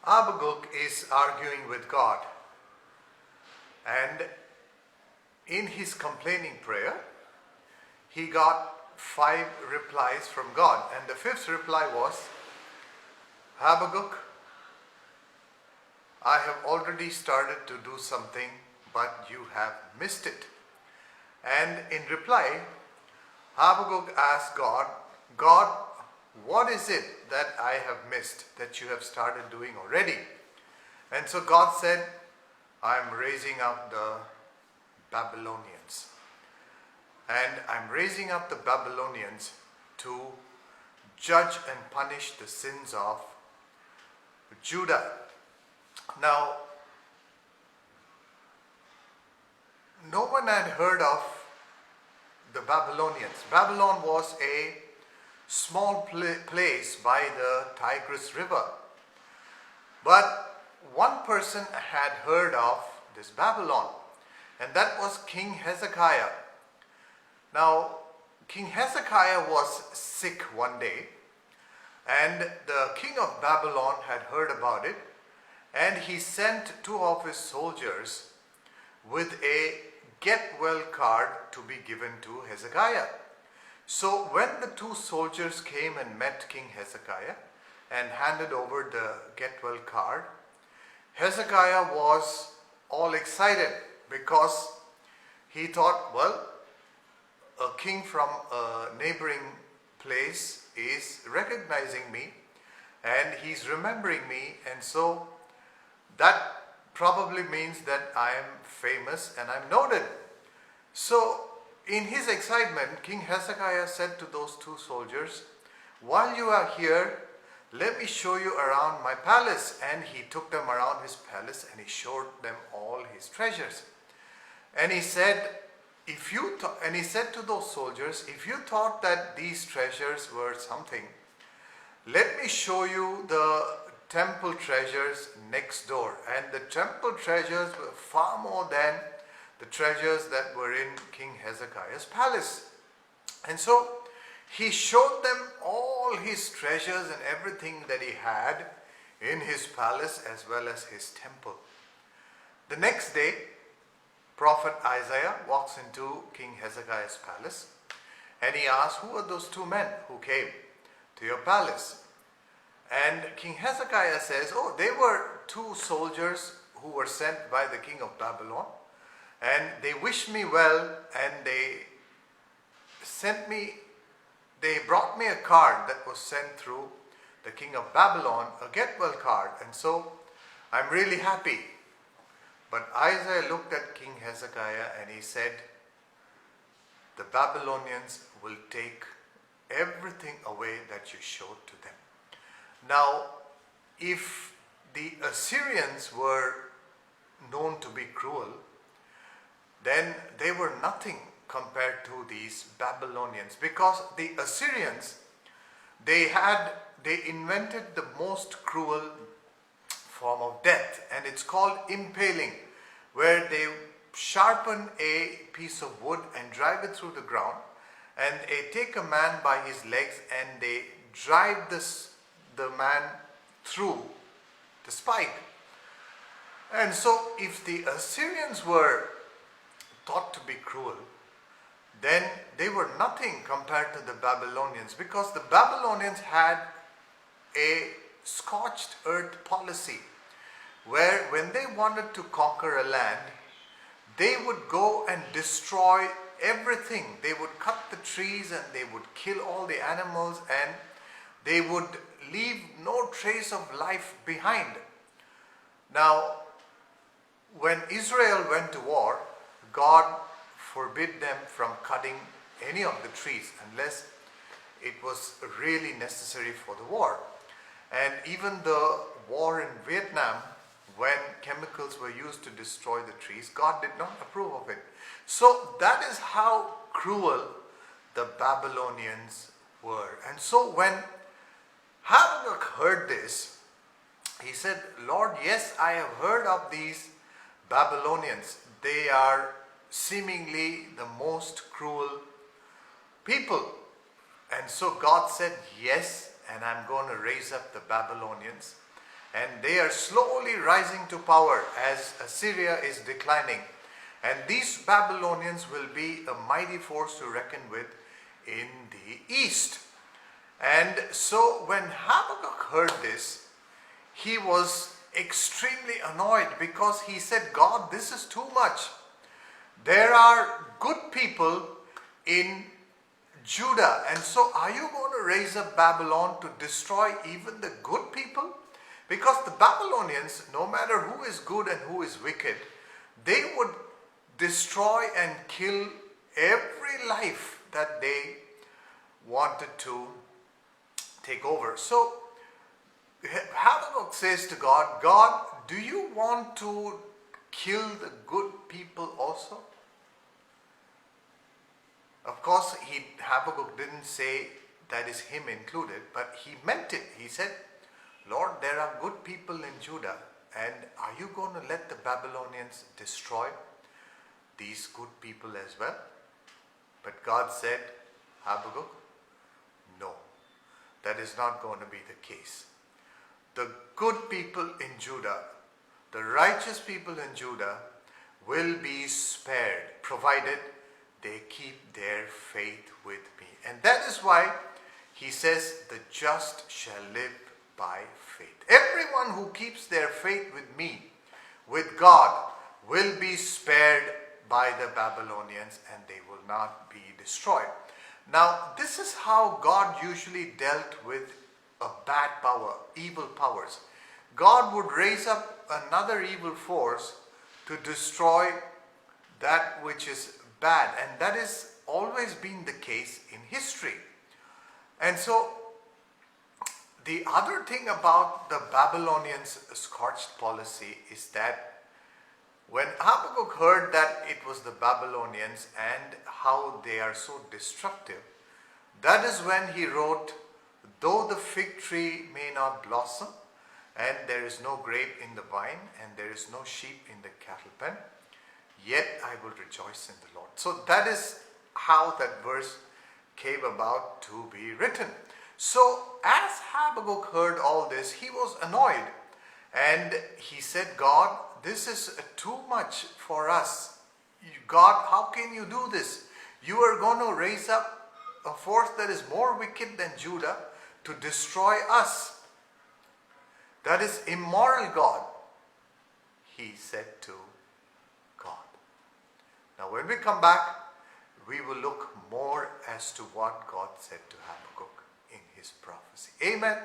Habakkuk is arguing with God, and in his complaining prayer, he got 5 replies from God, and the 5th reply was, Habakkuk, I have already started to do something, but you have missed it. And in reply, Habakkuk asked God, God, what is it that I have missed that you have started doing already? And so God said, I am raising up the Babylonians. And I'm raising up the Babylonians to judge and punish the sins of Judah. Now, no one had heard of the Babylonians. Babylon was a small place by the Tigris River. But one person had heard of this Babylon, and that was King Hezekiah. Now, King Hezekiah was sick one day, and the king of Babylon had heard about it, and he sent 2 of his soldiers with a get-well card to be given to Hezekiah. So when the 2 soldiers came and met King Hezekiah and handed over the get-well card, Hezekiah was all excited because he thought, well, a king from a neighboring place is recognizing me and he's remembering me, and so that probably means that I am famous and I'm noted. So in his excitement, King Hezekiah said to those 2 soldiers, while you are here, let me show you around my palace. And he took them around his palace and he showed them all his treasures. And he said, and he said to those soldiers, if you thought that these treasures were something, let me show you the temple treasures next door. And the temple treasures were far more than the treasures that were in King Hezekiah's palace. And so he showed them all his treasures and everything that he had in his palace as well as his temple. The next day, Prophet Isaiah walks into King Hezekiah's palace, and he asks, who are those 2 men who came to your palace? And King Hezekiah says, oh, they were 2 soldiers who were sent by the king of Babylon, and they wished me well, and they brought me a card that was sent through the king of Babylon, a get-well card, and so I'm really happy. But Isaiah looked at King Hezekiah and he said, the Babylonians will take everything away that you showed to them. Now, if the Assyrians were known to be cruel, then they were nothing compared to these Babylonians, because the Assyrians, they invented the most cruel form of death, and it's called impaling, where they sharpen a piece of wood and drive it through the ground, and they take a man by his legs and they drive the man through the spike. And so if the Assyrians were thought to be cruel, then they were nothing compared to the Babylonians, because the Babylonians had a scorched earth policy, where when they wanted to conquer a land, they would go and destroy everything. They would cut the trees and they would kill all the animals, and they would leave no trace of life behind. Now, when Israel went to war, God forbid them from cutting any of the trees unless it was really necessary for the war. And even the war in Vietnam, when chemicals were used to destroy the trees, God did not approve of it. So that is how cruel the Babylonians were. And so when Habakkuk heard this, he said, Lord, yes, I have heard of these Babylonians. They are seemingly the most cruel people. And so God said, yes, and I'm going to raise up the Babylonians. and they are slowly rising to power as Assyria is declining. And these Babylonians will be a mighty force to reckon with in the east. And so when Habakkuk heard this, he was extremely annoyed because he said, God, this is too much. There are good people in Judah, and so are you going to raise up Babylon to destroy even the good people? Because the Babylonians, no matter who is good and who is wicked, they would destroy and kill every life that they wanted to take over. So Habakkuk says to God, God, do you want to kill the good people also? Of course, Habakkuk didn't say that is him included, but he meant it. He said, Lord, there are good people in Judah, and are you going to let the Babylonians destroy these good people as well? But God said, Habakkuk, no, that is not going to be the case. The good people in Judah, the righteous people in Judah will be spared, provided they keep their faith with me. And that is why he says, the just shall live by faith. Everyone who keeps their faith with me, with God, will be spared by the Babylonians, and they will not be destroyed. Now, this is how God usually dealt with a bad power, evil powers. God would raise up another evil force to destroy that which is bad, and that has always been the case in history. And so the other thing about the Babylonians' scorched policy is that when Habakkuk heard that it was the Babylonians and how they are so destructive, that is when he wrote, though the fig tree may not blossom, and there is no grape in the vine, and there is no sheep in the cattle pen, yet I will rejoice in the Lord. So that is how that verse came about to be written. So as Habakkuk heard all this, he was annoyed, and he said, God, this is too much for us. God, how can you do this? You are going to raise up a force that is more wicked than Judah to destroy us. That is immoral, God, he said to God. Now when we come back, we will look more as to what God said to Habakkuk in his prophecy. Amen.